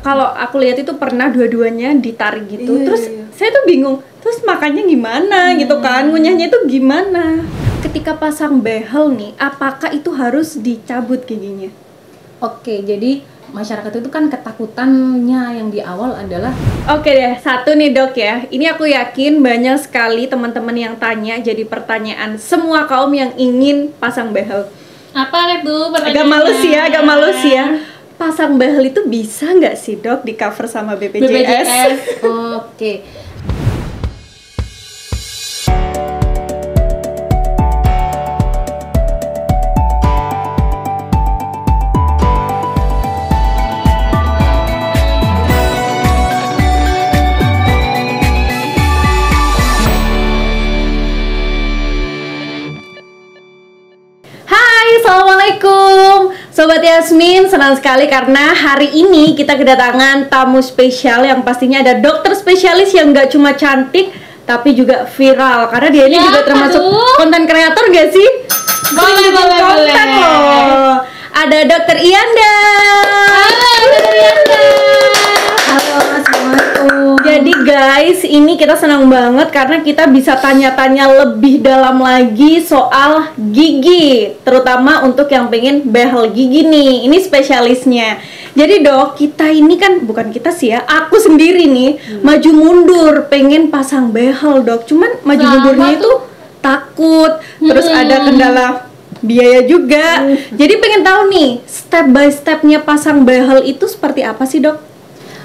kalau aku lihat itu pernah dua-duanya ditarik gitu. Iya, Terus iya. saya tuh bingung, terus makannya gimana gitu kan, ngunyahnya itu gimana. Ketika pasang behel nih, apakah itu harus dicabut giginya? Oke, jadi masyarakat itu kan ketakutannya yang di awal adalah Oke deh, satu nih dok ya. Ini aku yakin banyak sekali teman-teman yang tanya, jadi pertanyaan semua kaum yang ingin pasang behel. Apa itu pertanyaannya? Agak malu sih ya. Pasang behel itu bisa nggak sih dok di cover sama BPJS? oke. Hai, assalamualaikum Sobat Yasmin, senang sekali karena hari ini kita kedatangan tamu spesial yang pastinya ada dokter spesialis yang nggak cuma cantik tapi juga viral karena dia ini Ya, juga termasuk aduh. konten kreator gak sih? Boleh, Bikin boleh, konten boleh. loh. Ada dokter Iyanda. Halo, Dokter Yanda. Halo, assalamualaikum. Jadi guys, ini kita senang banget karena kita bisa tanya-tanya lebih dalam lagi soal gigi, terutama untuk yang pengen behel gigi nih. Ini spesialisnya. Jadi dok, kita ini kan bukan kita sih ya, aku sendiri nih maju mundur pengen pasang behel dok. Cuman maju Sama mundurnya itu tuh. takut, terus ada kendala biaya juga. Jadi pengen tahu nih step by stepnya pasang behel itu seperti apa sih dok?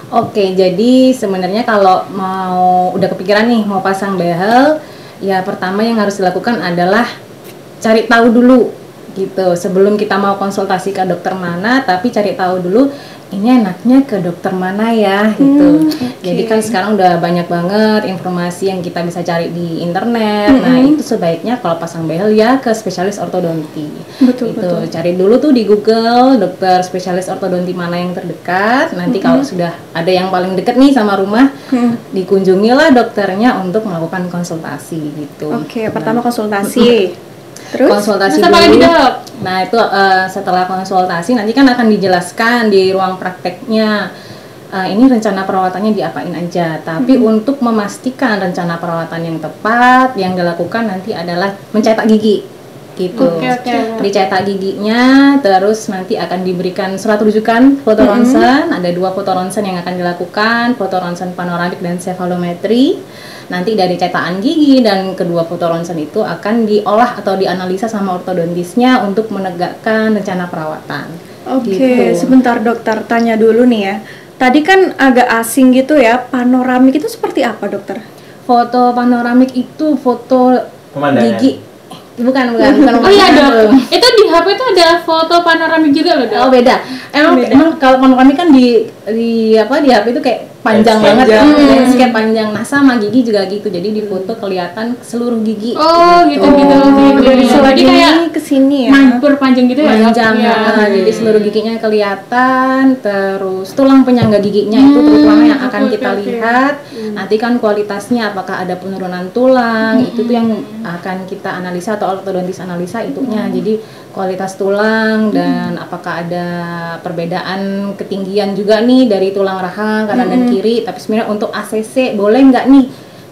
Oke, jadi sebenarnya kalau mau udah kepikiran nih mau pasang behel, ya pertama yang harus dilakukan adalah cari tahu dulu gitu. Sebelum kita mau konsultasi ke dokter mana, tapi cari tahu dulu ini enaknya ke dokter mana ya gitu. Jadi kan sekarang udah banyak banget informasi yang kita bisa cari di internet. Nah, itu sebaiknya kalau pasang behel ya ke spesialis ortodonti. Betul, Gitu. Cari dulu tuh di Google dokter spesialis ortodonti mana yang terdekat. Nanti kalau sudah ada yang paling dekat nih sama rumah, dikunjungilah dokternya untuk melakukan konsultasi gitu. Oke, pertama konsultasi. Terus? Konsultasi Terus apa lagi, dulu. Dok? Nah, itu setelah konsultasi nanti kan akan dijelaskan di ruang prakteknya. Ini rencana perawatannya diapain aja. Tapi untuk memastikan rencana perawatan yang tepat, yang dilakukan nanti adalah mencetak gigi. Gitu. Oke. Dicetak giginya, terus nanti akan diberikan surat rujukan foto ronsen. Ada 2 foto ronsen yang akan dilakukan, foto ronsen panoramik dan cefalometri. Nanti dari cetakan gigi dan kedua foto ronsen itu akan diolah atau dianalisa sama ortodontisnya untuk menegakkan rencana perawatan. Oke, Gitu. sebentar dokter, tanya dulu nih ya. Tadi kan agak asing gitu ya, panoramik itu seperti apa dokter? Foto panoramik itu foto Pemandangan. gigi. Bukan. Oh iya pemandangan dok, belum. itu di HP itu ada foto panoramik juga loh dok. Oh beda. Emang kalau panoramik kan di HP itu kayak panjang banget, Landscape. landscape panjang. Nah sama gigi juga gitu. Jadi di foto kelihatan seluruh gigi. Oh gitu. Dari Jadi selagi kayak ke sini ya. mampur panjang gitu ya dok? Panjang, Iya. jadi seluruh giginya kelihatan. Terus tulang penyangga giginya itu terutama yang akan oke, kita oke. lihat. Nanti kan kualitasnya apakah ada penurunan tulang, itu tuh yang akan kita analisa atau ortodontis analisa itunya. Jadi kualitas tulang dan apakah ada perbedaan ketinggian juga nih dari tulang rahang kanan dan kiri. Tapi sebenarnya untuk ACC boleh nggak nih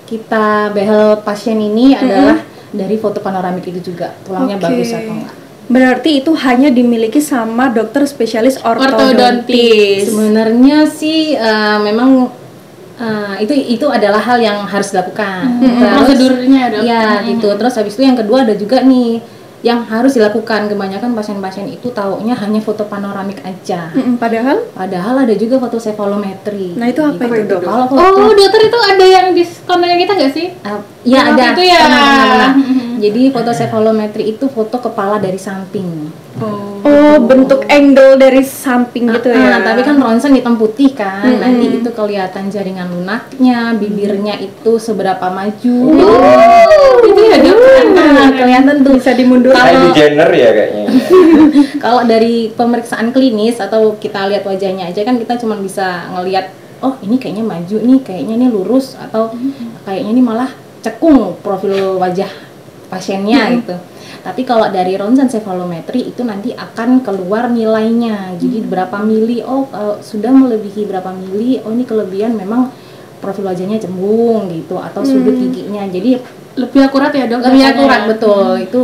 kita behel pasien ini adalah dari foto panoramik itu juga tulangnya Oke. bagus atau enggak. Berarti itu hanya dimiliki sama dokter spesialis ortodontis. Sebenarnya sih memang itu adalah hal yang harus dilakukan. Prosedurnya dok. Ya gitu. Terus habis itu yang kedua ada juga nih yang harus dilakukan. Kebanyakan pasien-pasien itu taunya hanya foto panoramik aja. Padahal Padahal ada juga foto cefalometri. Nah, itu apa itu, Dok? Kalau foto Oh dokter itu ada yang di kontennya kita nggak sih? ya Waktu ada. itu ya. Benar. Jadi foto cefalometri itu foto kepala dari samping. oh, bentuk angle dari samping gitu ya. Tapi kan ronsen hitam putih kan, nanti itu kelihatan jaringan lunaknya, bibirnya itu seberapa maju. Gitu ya dok. Kelihatan tuh. bisa dimundurkan. Kylie Jenner ya kayaknya. Kalau dari pemeriksaan klinis atau kita lihat wajahnya aja kan kita cuma bisa ngelihat, oh ini kayaknya maju nih, kayaknya ini lurus atau kayaknya ini malah cekung profil wajah pasiennya gitu. Tapi kalau dari ronsen cephalometry itu nanti akan keluar nilainya. Jadi berapa mili, kalau sudah melebihi berapa mili, ini kelebihan memang profil wajahnya cembung gitu atau sudut giginya. Jadi Lebih akurat ya dok? lebih datanya akurat, ya? betul. Itu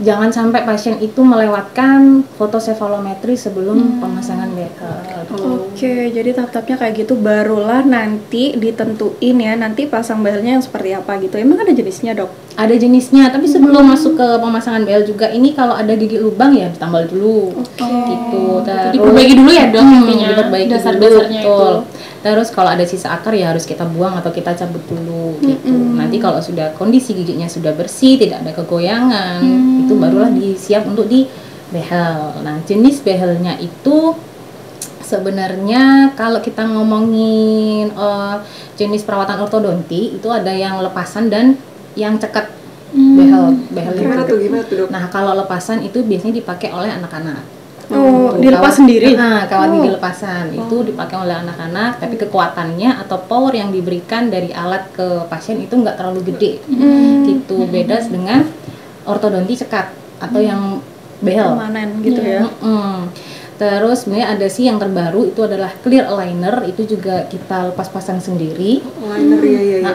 jangan sampai pasien itu melewatkan foto cephalometry sebelum pemasangan behel. Oke, jadi tahap-tahapnya kayak gitu, barulah nanti ditentuin ya nanti pasang behelnya yang seperti apa gitu. Emang ada jenisnya, Dok? Ada jenisnya, tapi sebelum masuk ke pemasangan behel juga ini kalau ada gigi lubang ya ditambal dulu. Gitu. Terus Diperbaiki dulu ya dok intinya, diperbaiki dulu, dasar-dasarnya betul. itu. Terus kalau ada sisa akar ya harus kita buang atau kita cabut dulu gitu. Nanti kalau sudah kondisi giginya sudah bersih, tidak ada kegoyangan, itu barulah siap untuk di behel. Nah, jenis behelnya itu sebenarnya kalau kita ngomongin jenis perawatan ortodonti itu ada yang lepasan dan yang cekat behel Gimana itu. tuh Dok? Nah, kalau lepasan itu biasanya dipakai oleh anak-anak. Oh, Tuh, dilepas sendiri? Kawat gigi lepasan itu dipakai oleh anak-anak, tapi kekuatannya atau power yang diberikan dari alat ke pasien itu nggak terlalu gede, gitu. Beda dengan ortodonti cekat atau yang behel. Permanen gitu ya. Terus sebenarnya ada sih yang terbaru itu adalah clear aligner, itu juga kita lepas pasang sendiri. Liner ya,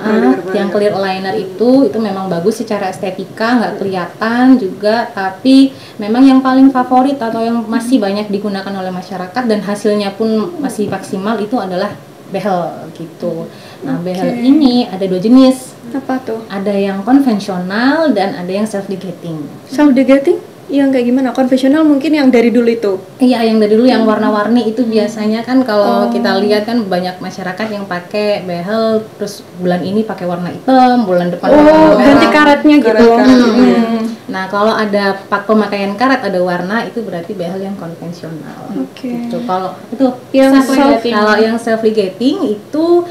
Yang clear aligner itu memang bagus secara estetika, nggak kelihatan juga, tapi memang yang paling favorit atau yang masih banyak digunakan oleh masyarakat dan hasilnya pun masih maksimal itu adalah behel gitu. Nah, behel ini ada 2 jenis. Apa tuh? Ada yang konvensional dan ada yang self ligating. Self-degating? Yang kayak gimana? Konvensional mungkin yang dari dulu itu? Iya, yang dari dulu yang warna-warni itu biasanya kan kalau kita lihat kan banyak masyarakat yang pakai behel terus bulan ini pakai warna hitam, bulan depan warna merah. Ganti karetnya gitu. Nah, kalau ada pemakaian karet ada warna itu berarti behel yang konvensional. Oke. Gitu. Kalau itu Yang kalau yang self ligating itu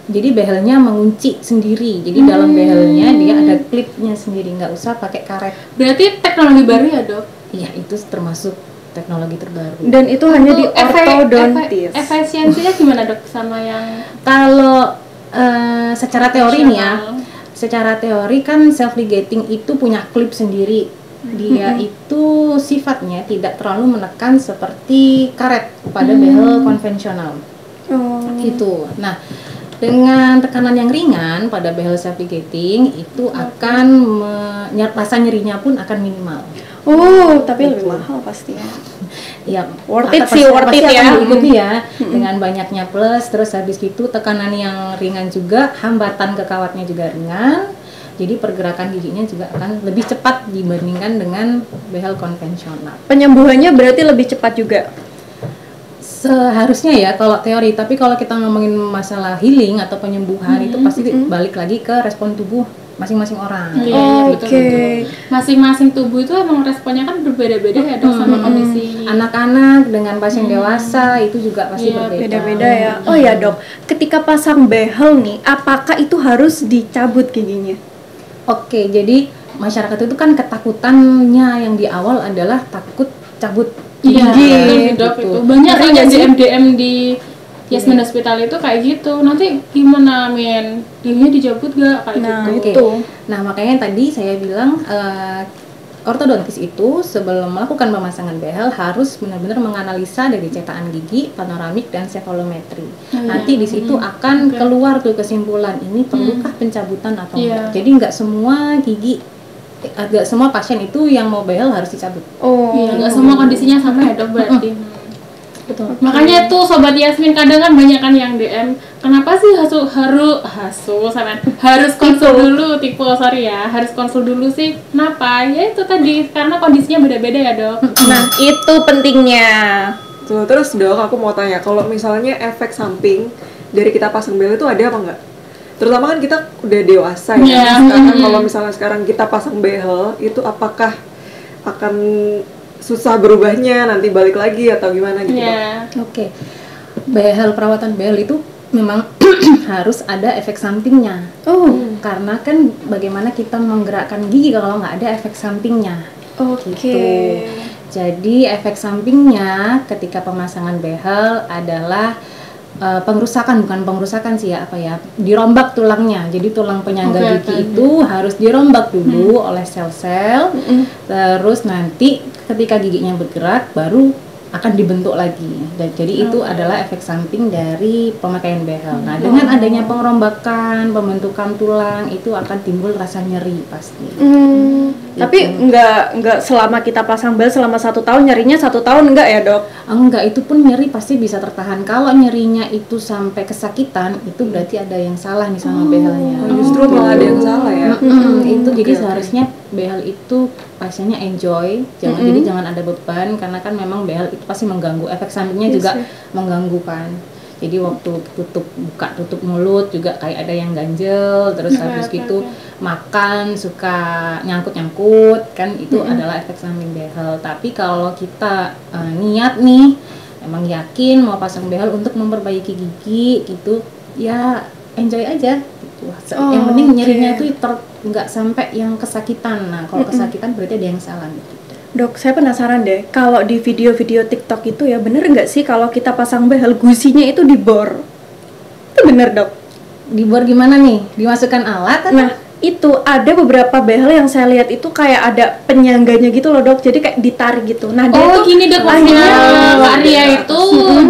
jadi behelnya mengunci sendiri. Jadi dalam behelnya dia ada klipnya sendiri, nggak usah pakai karet. Berarti teknologi baru ya dok? Iya, itu termasuk teknologi terbaru. Dan itu hanya di Untuk ortodontis. efisiensinya gimana dok sama yang Kalau secara teori nih ya, konvensional? secara teori kan self ligating itu punya klip sendiri. Dia itu sifatnya tidak terlalu menekan seperti karet pada behel konvensional. Itu. Nah, dengan tekanan yang ringan pada behel self ligating itu akan rasa nyerinya pun akan minimal. Oh, tapi lebih mahal pasti ya. Ya, Worth it pasti- sih, worth pasti it ya. akan diikuti ya dengan banyaknya plus, terus habis itu tekanan yang ringan juga, hambatan ke kawatnya juga ringan. Jadi pergerakan giginya juga akan lebih cepat dibandingkan dengan behel konvensional. Penyembuhannya berarti lebih cepat juga. Seharusnya ya kalau teori, tapi kalau kita ngomongin masalah healing atau penyembuhan itu pasti balik lagi ke respon tubuh masing-masing orang. Iya, Oke. betul. Masing-masing tubuh itu emang responnya kan berbeda-beda ya dok sama kondisi. Anak-anak dengan pasien dewasa itu juga pasti Iya, berbeda. Beda-beda ya. Oh ya dok, ketika pasang behel nih, apakah itu harus dicabut giginya? Oke, jadi masyarakat itu kan ketakutannya yang di awal adalah takut cabut Iya, gigi, betul sih, dok gitu. itu. Banyak Sering kan nggak sih? DM di Yasmin Hospital itu kayak gitu. Nanti gimana men? Giginya dicabut gak kayak Nah, gitu? Oke. itu. Nah, makanya tadi saya bilang ortodontis itu sebelum melakukan pemasangan behel harus benar-benar menganalisa dari cetakan gigi, panoramik dan cephalometry. Nanti di situ akan keluar tuh kesimpulan ini perlukah pencabutan atau Iya. enggak. Jadi nggak semua gigi, nggak semua pasien itu yang mau behel harus dicabut. Oh. Iya, nggak semua kondisinya sama ya dok berarti. Betul. Makanya tuh sobat Yasmin kadang kan banyak kan yang DM, kenapa sih harus konsul dulu, harus konsul dulu sih. Kenapa? Ya itu tadi karena kondisinya beda-beda ya dok. Nah, itu pentingnya. Tuh, terus Dok, aku mau tanya, kalau misalnya efek samping dari kita pasang behel itu ada apa enggak? Terutama kan kita udah dewasa ya. Iya. Sekarang kalau misalnya sekarang kita pasang behel, itu apakah akan susah berubahnya nanti balik lagi atau gimana gitu? Dok? Iya. Oke. Perawatan behel itu memang harus ada efek sampingnya. Oh, Karena kan bagaimana kita menggerakkan gigi kalau nggak ada efek sampingnya. oke. Gitu. Jadi efek sampingnya ketika pemasangan behel adalah bukan pengrusakan sih ya, dirombak tulangnya. Jadi tulang penyangga Oke, gigi itu harus dirombak dulu oleh sel-sel. Terus nanti ketika giginya bergerak baru akan dibentuk lagi. Dan jadi itu adalah efek samping dari pemakaian behel. Nah, dengan adanya pengerombakan, pembentukan tulang itu akan timbul rasa nyeri pasti. Tapi nggak selama kita pasang behel selama 1 tahun, nyerinya 1 tahun enggak ya dok? Enggak, itu pun nyeri pasti bisa tertahan. Kalau nyerinya itu sampai kesakitan, itu berarti ada yang salah nih sama behelnya. Justru malah ada yang salah ya. Itu jadi seharusnya behel itu pasiennya enjoy, jadi jangan ada beban, karena kan memang behel itu pasti mengganggu, efek sampingnya juga mengganggu kan. Jadi waktu buka tutup mulut juga kayak ada yang ganjel, terus habis gitu makan suka nyangkut kan, itu adalah efek samping behel. Tapi kalau kita niat nih, emang yakin mau pasang behel untuk memperbaiki gigi gitu, ya enjoy aja gitu. Yang penting nyerinya itu nggak sampai yang kesakitan. Nah kalau kesakitan berarti ada yang salah gitu. Dok, saya penasaran deh, kalau di video-video TikTok itu ya bener nggak sih kalau kita pasang behel gusinya itu dibor? Itu bener dok? Dibor gimana nih? Dimasukkan alat atau? Nah, itu ada beberapa behel yang saya lihat itu kayak ada penyangganya gitu loh dok, jadi kayak ditarik gitu. Nah dia tuh Gini dok, akhirnya Kak Ria itu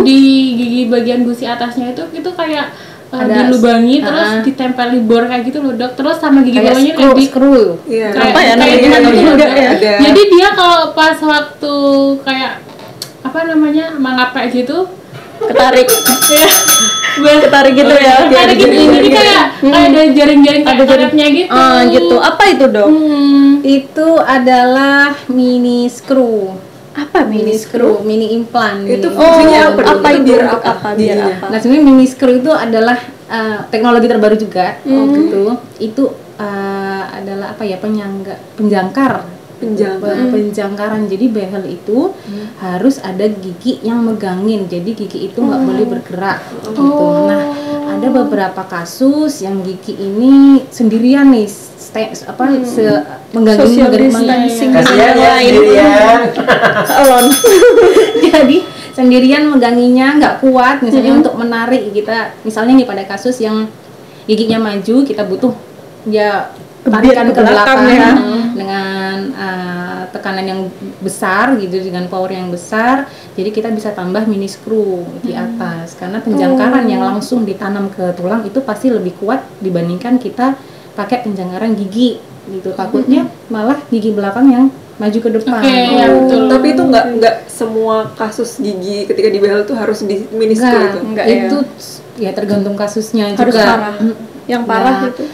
di gigi bagian gusi atasnya itu kayak Ada dilubangi terus ditempel di bor kayak gitu loh dok, terus sama gigi kayak bawahnya kayak di screw. Iya. apa ya namanya gitu gitu loh, enggak Dok. ya? Ada. Jadi dia kalau pas waktu kayak apa namanya mangapek gitu Ketarik. ketarik gitu ya. Ketarik gitu, jadi kayak ada jaring-jaring kayak karetnya gitu. Gitu. Apa itu dok? Itu adalah mini screw. Apa Mini screw, mini implan. Itu mini- fungsinya apa? dok? apa itu? biar Untuk apa? apa? Biar Giginya? apa? Nah sebenarnya mini screw itu adalah teknologi terbaru juga gitu. Itu adalah apa ya, penjangkar. Penjangkaran. Jadi behel itu harus ada gigi yang megangin. Jadi gigi itu nggak boleh bergerak gitu. Nah ada beberapa kasus yang gigi ini sendirian nih mengganggu Social distancing. Kasihan ya sendirian. Alon. jadi sendirian meganginya nggak kuat misalnya untuk menarik kita, misalnya nih pada kasus yang giginya maju kita butuh ya tarikan Ke ke belakang belakang ya. dengan tekanan yang besar gitu, dengan power yang besar, jadi kita bisa tambah mini screw di atas karena penjangkaran yang langsung ditanam ke tulang itu pasti lebih kuat dibandingkan kita pakai penjangkaran gigi gitu, takutnya malah gigi belakang yang maju ke depan. Oke, ya betul. Tapi itu nggak semua kasus gigi ketika di behel itu harus di mini screw itu. Enggak ya. Itu ya tergantung kasusnya Harus juga. parah. Yang parah Ya, itu.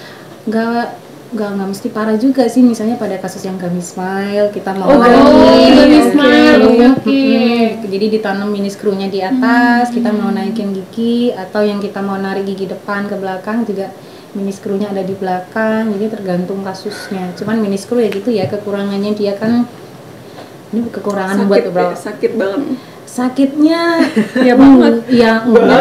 Nggak mesti parah juga sih, misalnya pada kasus yang gummy smile kita mau Gummy smile, oke. Jadi ditanam mini screw-nya di atas, kita mau naikin gigi, atau yang kita mau narik gigi depan ke belakang juga mini screw-nya ada di belakang. Jadi tergantung kasusnya. Cuman mini screw ya gitu ya, kekurangannya dia kan ini kekurangan buat beberapa Sakit banget. sakitnya Ya banget. ya enggak,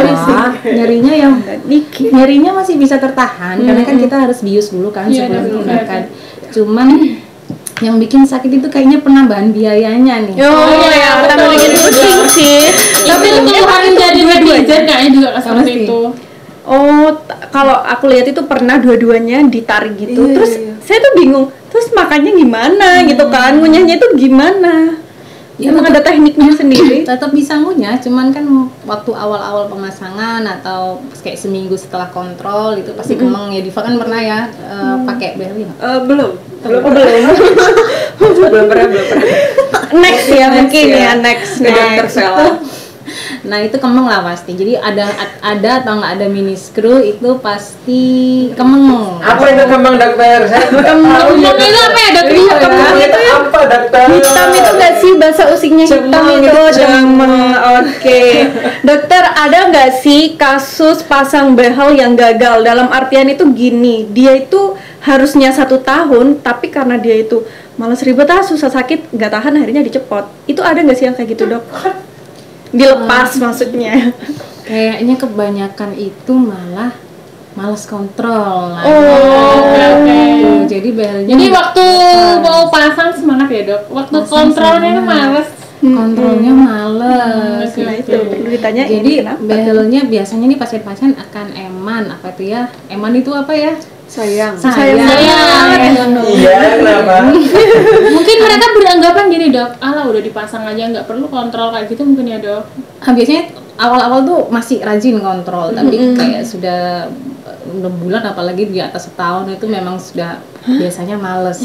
nyerinya masih bisa tertahan karena kan kita harus bius dulu kan Iya, sebelum betul. tindakan. Cuman yang bikin sakit itu kayaknya penambahan biayanya nih. Ya, tambah bikin pusing sih. Tapi itu keluarin dari netizen kayaknya juga seperti Pasti. itu. Kalau aku lihat itu pernah dua-duanya ditarik gitu. Iya, Terus iya. saya tuh bingung. Terus makannya gimana gitu kan? Ngunyahnya itu gimana? Ya, Emang ada tekniknya sendiri. Tetap bisa ngunyah, cuman kan waktu awal-awal pemasangan atau kayak seminggu setelah kontrol itu pasti kemeng ya. Diva kan pernah ya pakai behel ya? Belum pernah. Next ya mungkin ya, next. Ke dokter Sela. Nah itu kemeng lah pasti. Jadi ada atau nggak ada mini screw itu pasti kemeng. Apa itu kembang dokter? Saya tahu ya. Kemeng itu apa ya dok? Kembang itu apa dokter? Hitam itu nggak sih bahasa usiknya hitam Cemeng itu? gitu, Cemeng. Oke. Dokter, ada nggak sih kasus pasang behel yang gagal? Dalam artian itu gini, dia itu harusnya 1 tahun, tapi karena dia itu malas ribet, susah sakit, nggak tahan, akhirnya dicepot. Itu ada nggak sih yang kayak gitu dok? Dilepas maksudnya. Kayaknya kebanyakan itu malah malas kontrol. Nah, Oke. Jadi behelnya Jadi waktu mau pasang semangat ya dok. Waktu kontrolnya itu males. kontrolnya males. Oke, Nah, oke. itu perlu ditanya Jadi kenapa? behelnya biasanya nih pasien-pasien akan eman, apa itu ya? Eman itu apa ya? Sayang. Sayang. Iya, kenapa? Mungkin mereka beranggapan gini dok, alah udah dipasang aja nggak perlu kontrol kayak gitu mungkin ya dok. Biasanya awal-awal tuh masih rajin kontrol, tapi kayak sudah 6 bulan apalagi di atas setahun itu memang sudah biasanya males.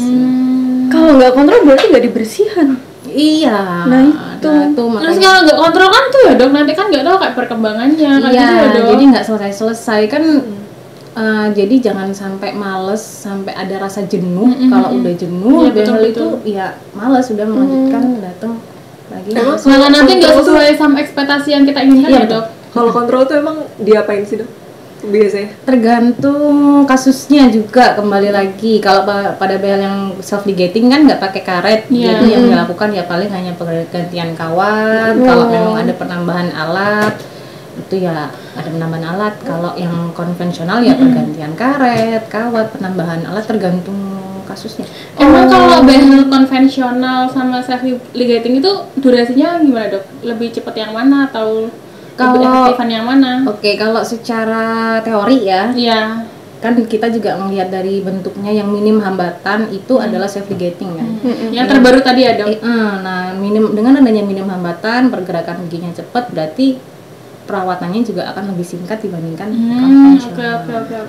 Kalau nggak kontrol berarti nggak dibersihan. Iya. Nah, itu. Terus makanya. kalau nggak kontrol kan tuh ya dok, nanti kan nggak tahu kayak perkembangannya kayak Iya, gitu ya dok. jadi nggak selesai-selesai kan. Jadi jangan sampai males, sampai ada rasa jenuh. Kalau udah jenuh, Iya, betul, behel betul. itu ya males sudah melanjutkan datang lagi. Emang Malah nanti nggak kontrol tuh- sesuai sama ekspektasi yang kita inginkan Iya, ya dok. Kalau kontrol tuh emang diapain sih dok? Biasanya? Tergantung kasusnya juga, kembali lagi. Kalau pada behel yang self ligating kan nggak pakai karet, Iya. jadi yang dilakukan ya paling hanya pergantian kawat. Kalau memang ada penambahan alat itu ya ada penambahan alat. Kalau yang konvensional ya pergantian karet, kawat, penambahan alat tergantung kasusnya. Emang kalau behel konvensional sama self ligating itu durasinya gimana dok? Lebih cepat yang mana atau lebih Kalau- efektifan yang mana? Oke, kalau secara teori ya, Iya. kan kita juga melihat dari bentuknya yang minim hambatan itu adalah self ligating kan. Yang terbaru tadi ya dok. Nah, dengan adanya minim hambatan, pergerakan giginya cepat, berarti perawatannya juga akan lebih singkat dibandingkan Oke konvensional. oke.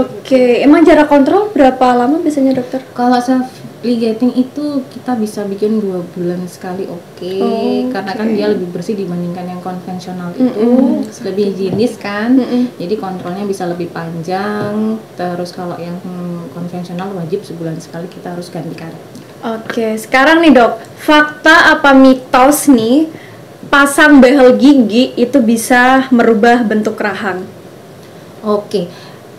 Oke, emang jarak kontrol berapa lama biasanya dokter? Kalau self ligating itu kita bisa bikin 2 bulan sekali, oke. Karena kan dia lebih bersih dibandingkan yang konvensional itu, lebih higienis kan. Jadi kontrolnya bisa lebih panjang. Terus kalau yang konvensional wajib sebulan sekali kita harus ganti karet. Oke, sekarang nih dok, fakta apa mitos nih pasang behel gigi itu bisa merubah bentuk rahang? Oke,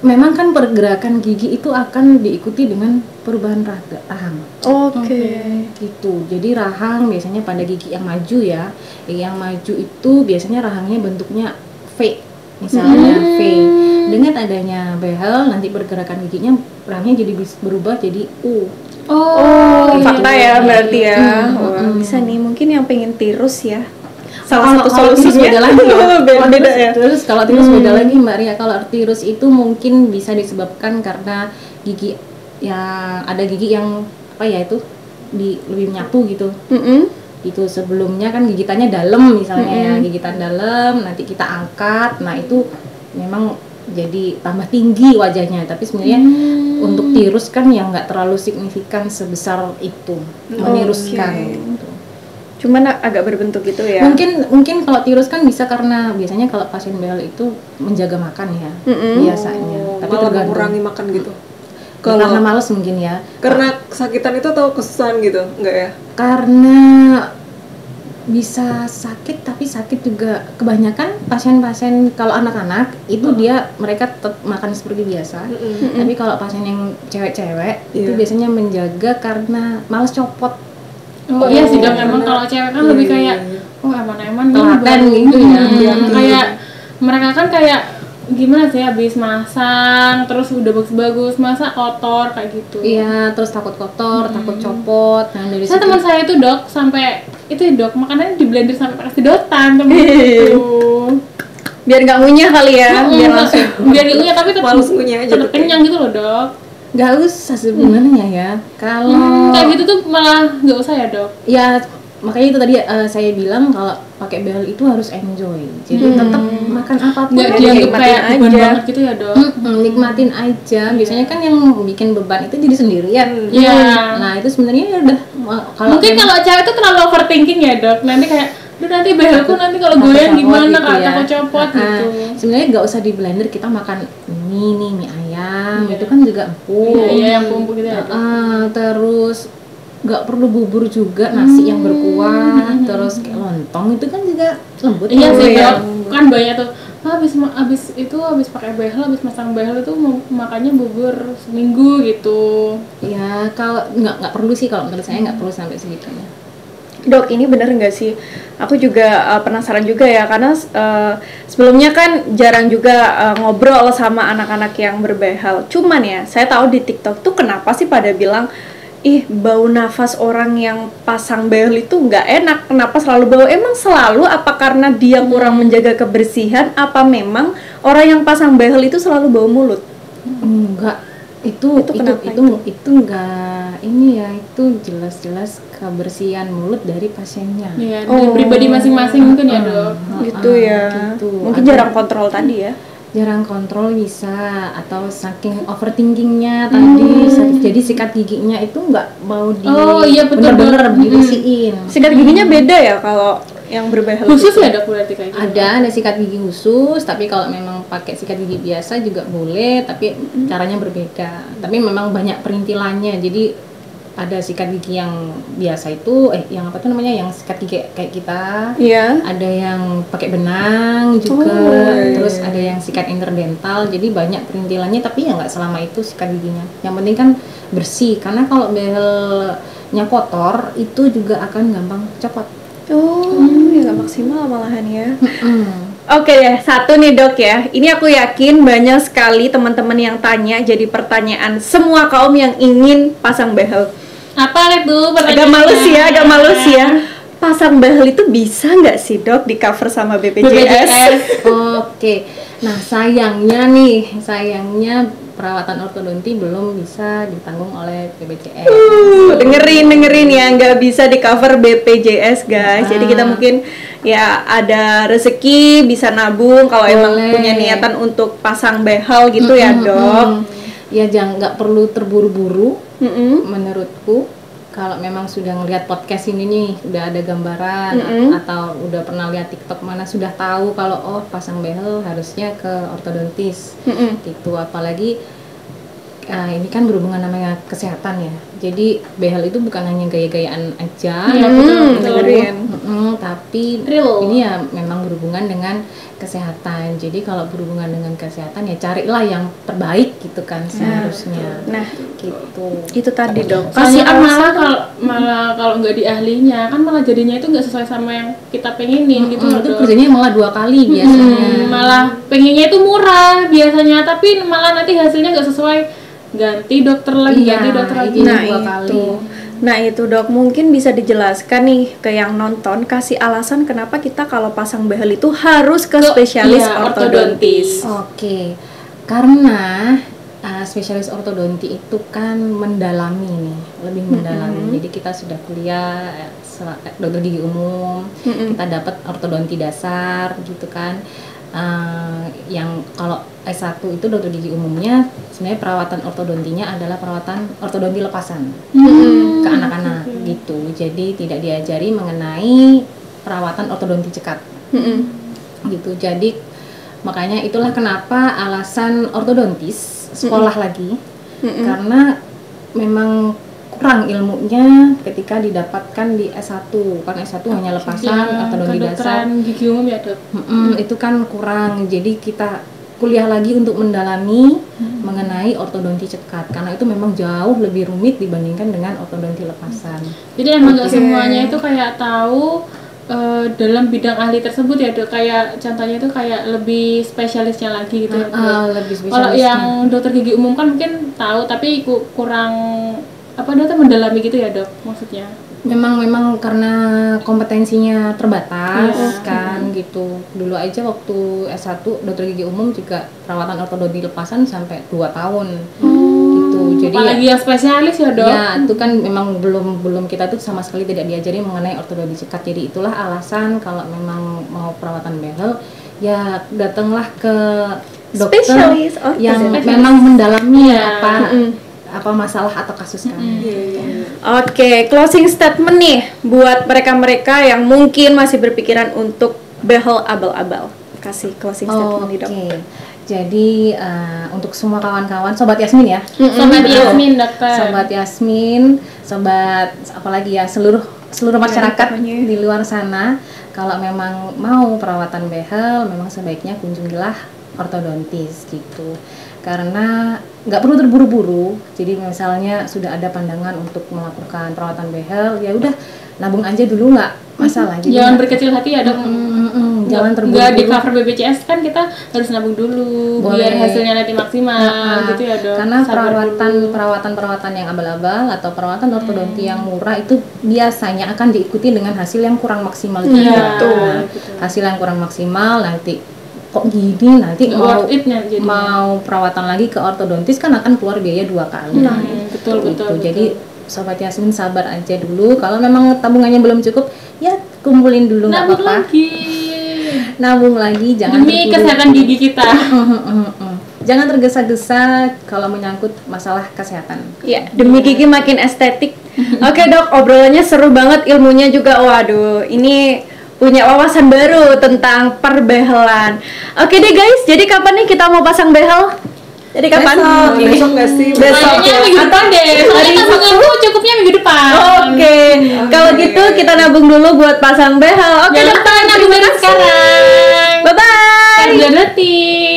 memang kan pergerakan gigi itu akan diikuti dengan perubahan rahang. Oke. Gitu. Jadi rahang biasanya pada gigi yang maju ya. Yang maju itu biasanya rahangnya bentuknya V. Misalnya V. Dengan adanya behel nanti pergerakan giginya rahangnya jadi berubah jadi U. Oh, gitu. fakta ya berarti ya. Mm, Wah, mm. bisa nih mungkin yang pengen tirus ya. Kalau Salah satu tirus solusinya beda lagi ya. beda ya. Terus kalau tirus beda lagi Mbak Ria. Kalau tirus itu mungkin bisa disebabkan karena gigi yang ada gigi yang apa ya itu lebih menyatu gitu. Itu sebelumnya kan gigitannya dalam misalnya ya, gigitan dalam nanti kita angkat. Nah, itu memang jadi tambah tinggi wajahnya, tapi sebenarnya untuk tirus kan yang nggak terlalu signifikan sebesar itu meniruskan gitu. Cuman agak berbentuk gitu ya. Mungkin kalau tirus kan bisa karena biasanya kalau pasien behel itu menjaga makan ya biasanya, tapi Malah tergantung mengurangi makan gitu. karena males mungkin ya, Karena kesakitan itu atau kesusahan gitu, enggak ya? karena bisa sakit, tapi sakit juga kebanyakan pasien-pasien kalau anak-anak itu mereka tetap makan seperti biasa. Tapi kalau pasien yang cewek-cewek itu Iya. biasanya menjaga karena males copot. Oh iya sih dok, emang bener. kalau cewek kan lebih kayak oh eman-eman nih Telaten baru. gitu ya. Kayak mereka kan kayak gimana sih habis masang terus udah bagus-bagus masa kotor kayak gitu. Iya, terus takut kotor, takut copot. Nah, dari Saya situ teman saya itu dok sampai itu ya, dok makanannya di blender sampai pakai sedotan temen itu. Biar nggak ngunyah kali ya, biar langsung. biar ngunyah tapi tetap Males ngunyah aja tetap tuh kenyang gitu loh dok. nggak usah sebenarnya ya. Kalau Kayak gitu tuh malah nggak usah ya dok. ya makanya itu tadi saya bilang kalau pakai behel itu harus enjoy. Jadi tetap makan apapun Nggak aja, dianggap nikmatin kayak beban aja. banget gitu ya dok. nikmatin aja. Biasanya kan yang bikin beban itu jadi sendirian. Iya. Nah, itu sebenarnya ya udah kalau Mungkin memang kalau cewek itu terlalu overthinking ya dok. Nanti kayak, duh nanti behelku nanti kalau takut goyang copot gimana gitu kak, ya. takut copot gitu. Sebenarnya nggak usah di blender, kita makan mie ayam itu kan juga empuk. Iya yang kumpul gitu ya dok. Terus nggak perlu bubur juga, nasi yang berkuah, terus kayak lontong itu kan juga lembut. Iya sih ya. dok. Kan banyak tuh. Habis pakai behel, habis masang behel itu makannya bubur seminggu gitu. Ya kalau nggak perlu sih, kalau menurut saya nggak perlu sampai segitunya. Dok, ini bener nggak sih? Aku juga penasaran juga ya, karena sebelumnya kan jarang juga ngobrol sama anak-anak yang berbehel. Cuman ya, saya tahu di TikTok tuh kenapa sih pada bilang ih bau nafas orang yang pasang behel itu nggak enak, kenapa selalu bau? Emang selalu apa karena dia kurang menjaga kebersihan, apa memang orang yang pasang behel itu selalu bau mulut? Enggak, itu kenapa itu enggak, ini ya, itu jelas-jelas kebersihan mulut dari pasiennya. Iya, dari pribadi masing-masing mungkin ya dok. Gitu ya. Gitu. Mungkin Ada- jarang kontrol tadi ya. jarang kontrol bisa, atau saking overthinkingnya tadi, jadi sikat giginya itu nggak mau Oh, iya, betul, bener-bener Dok. dibersihin. Sikat giginya beda ya kalau yang berbehel Khusus gitu? ya dok berarti kayak gitu. Ada sikat gigi khusus, tapi kalau memang pakai sikat gigi biasa juga boleh, tapi caranya berbeda. Tapi memang banyak perintilannya, jadi ada sikat gigi yang biasa itu, yang apa tuh namanya, yang sikat gigi kayak kita. Iya. Ada yang pakai benang juga, terus ada yang sikat interdental, jadi banyak perintilannya, tapi ya nggak selama itu sikat giginya. Yang penting kan bersih, karena kalau behelnya kotor itu juga akan gampang copot. Oh, ya nggak maksimal malahan ya. Mm. Oke ya, satu nih dok ya. Ini aku yakin banyak sekali teman-teman yang tanya, jadi pertanyaan semua kaum yang ingin pasang behel. Apa itu Agak malus ya. Pasang behel itu bisa nggak sih dok di cover sama BPJS? Oke, nah sayangnya perawatan ortodonti belum bisa ditanggung oleh BPJS. Dengerin ya, nggak bisa di cover BPJS guys. Jadi kita mungkin ya ada rezeki bisa nabung kalau emang Boleh. punya niatan untuk pasang behel gitu ya dok. Ya jangan, nggak perlu terburu-buru. Mm-mm. Menurutku, kalau memang sudah ngelihat podcast ini nih, udah ada gambaran atau udah pernah lihat TikTok mana, sudah tahu kalau oh pasang behel harusnya ke ortodontis. Gitu, apalagi ini kan berhubungan namanya kesehatan ya. Jadi behel itu bukan hanya gaya-gayaan aja, Iya, betul. dengerin. tapi Real. ini ya memang berhubungan dengan kesehatan. Jadi kalau berhubungan dengan kesehatan ya carilah yang terbaik gitu kan seharusnya. Nah, Gitu. itu tadi dok. Kasih Kasih malah kalau nggak di ahlinya kan malah jadinya itu nggak sesuai sama yang kita pengenin gitu loh, Itu Dok. kerjanya malah 2 kali biasanya. Malah pengennya itu murah biasanya, tapi malah nanti hasilnya nggak sesuai, ganti dokter lagi, Iya, ganti dokter lagi. itu. Nah 2 kali. Nah itu dok, mungkin bisa dijelaskan nih ke yang nonton, kasih alasan kenapa kita kalau pasang behel itu harus ke spesialis iya, ortodontis. Oke. Karena spesialis ortodonti itu kan mendalami nih, lebih mendalami. Jadi kita sudah kuliah dokter gigi umum, kita dapat ortodonti dasar gitu kan. Yang kalau S1 itu dokter gigi umumnya sebenarnya perawatan ortodontinya adalah perawatan ortodonti lepasan ke anak-anak gitu. Jadi tidak diajari mengenai perawatan ortodonti cekat gitu. Jadi makanya itulah kenapa alasan ortodontis sekolah lagi, karena memang kurang ilmunya ketika didapatkan di S1. Kan S1 hanya lepasan ortodonti dasar. Kedokteran gigi umum ya dok. Itu kan kurang, jadi kita kuliah lagi untuk mendalami mengenai ortodonti cekat, karena itu memang jauh lebih rumit dibandingkan dengan ortodonti lepasan. Jadi emang nggak semuanya itu kayak tahu dalam bidang ahli tersebut ya dok, kayak contohnya itu kayak lebih spesialisnya lagi gitu ya dok. Lebih Kalau spesialisnya. yang dokter gigi umum kan mungkin tahu tapi kurang apa dokter mendalami gitu ya dok maksudnya. Memang karena kompetensinya terbatas Iya. kan gitu. Dulu aja waktu S1 dokter gigi umum juga perawatan ortodonti lepasan sampai 2 tahun. Gitu. Jadi Apalagi yang spesialis ya dok. ya itu kan memang belum kita tuh sama sekali tidak diajari mengenai ortodonti cekat. Jadi itulah alasan kalau memang mau perawatan behel ya datanglah ke dokter Spesialis yang ortodontis. memang mendalami Iya. apa masalah atau kasus kami. Oke, closing statement nih buat mereka-mereka yang mungkin masih berpikiran untuk behel abal-abal. Kasih closing statement nih dok. Oke. Jadi untuk semua kawan-kawan, sobat Yasmin ya, Sobat Yasmin dokter. sobat Yasmin, sobat apalagi ya seluruh masyarakat pokoknya. di luar sana, kalau memang mau perawatan behel, memang sebaiknya kunjungilah ortodontis gitu. Karena nggak perlu terburu-buru. Jadi misalnya sudah ada pandangan untuk melakukan perawatan behel, ya udah nabung aja dulu, nggak masalah. Jadi Jangan nggak- berkecil hati ya dok. jangan jangan nggak di terburu-buru. cover BPJS kan kita harus nabung dulu Boleh. biar hasilnya nanti maksimal gitu ya dok. Karena Sabar dulu. perawatan yang abal-abal atau perawatan ortodonti yang murah itu biasanya akan diikuti dengan hasil yang kurang maksimal juga. Iya, betul. Hasil yang kurang maksimal nanti kok gini, nanti Nggak mau worth it-nya jadinya. mau perawatan lagi ke ortodontis kan akan keluar biaya 2 kali. betul, Gitu. betul. Jadi Sobat Yasmin sabar aja dulu. Kalau memang tabungannya belum cukup, ya kumpulin dulu nggak nabung apa-apa. lagi Nabung lagi, jangan demi terburu-buru. kesehatan gigi kita. Jangan tergesa-gesa kalau menyangkut masalah kesehatan. Ya, demi gigi makin estetik. Oke dok, obrolannya seru banget, ilmunya juga. Waduh, ini punya wawasan baru tentang perbehelan. Oke deh guys, jadi kapan nih kita mau pasang behel? Jadi kapan? Besok nggak sih? Besok. Kayaknya minggu depan deh. Soalnya Hari tabunganku cukupnya minggu depan. Oke, kalau gitu kita nabung dulu buat pasang behel. Oke Jangan dok, lupa nabung dari sekarang. bye bye. Karena detik.